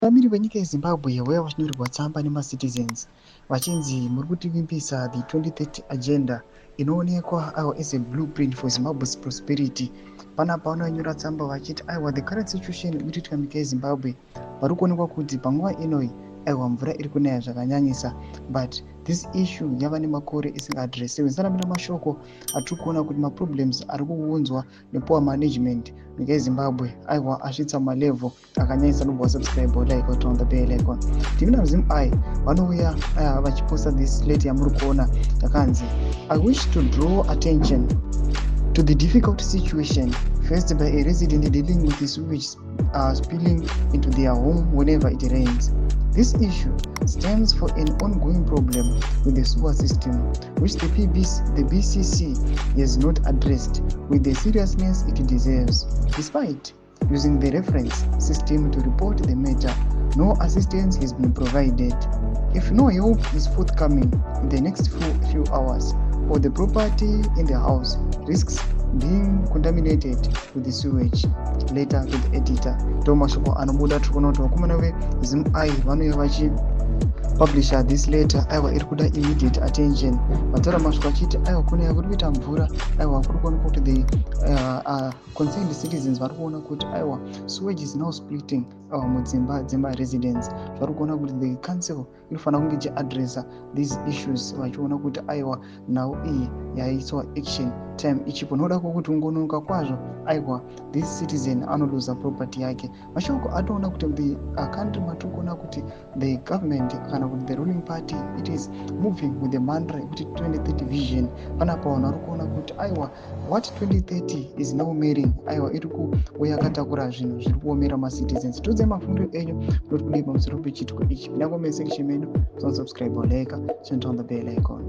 Vamiri venyika yeZimbabwe vauya vachinyorerwa tsamba nemacitizens vachinzi muri kutivimbisa the 2030 agenda inoonekwa as a blueprint for Zimbabwe's prosperity. Panapa vanonyora tsamba vachiti aiwa the current situation iri kuitika nyika yeZimbabwe vari kuonekwa kuti panguva inoi aiwa mvura iri kunaya zvakanyanyisa, but this issue yava nemakore isingaadresiwe. Nsanamira mashoko atiri kuona kuti maproblems ari kuunzwa nepoor management nyika yeZimbabwe aiwa asvitsa malevel akanyanyisa. Nobva subscribe like turn on the bell icon. Tivina ZimEye vanouya vachiposta this late yamuri kuona yakanzi I wish to draw attention to the difficult situation faced by a resident dealing with the sewage spilling into their home whenever it rains. This issue stems from an ongoing problem with the sewer system, which the BCC has not addressed with the seriousness it deserves. Despite using the reference system to report the matter, no assistance has been provided. If no help is forthcoming in the next few hours, or the property in the house risks being contaminated with the sewage. Later to the editor. Tomashoko anobuda tikuona kuti vakomana veZimEye vanouya vachipublisha this letter aiwa iri kuda immediate attention. Vataura mashoko achiti aiwa kunaya kuri kuita mvura, aiwa kuri kuonekwa kuti the concerned citizens vari kuona kuti aiwa sewage is now splitting mudzimba residents. Vari kuona kuti the council inofanira kunge ichiadressa these issues vachiona kuti aiwa nhau iyi yaiswa action time ichipo. Noda kuti ungononoka kwazvo aiwa this citizen anoluza property yake. Mashoko atoona kuti the country matiri kuona kuti the government kana kuti the ruling party it is moving with the mantra kuti 2030 vision. Panapa vanhu vari kuona kuti aiwa what 2030 is now meaning aiwa iri kuuya yakatakura zvinhu zviri kuomera macitizens. Tudze mafundo enyu noti kudii pamusoro pechitiko ichi. Pinda comment section menu, subscribe or like, turn on the bell icon.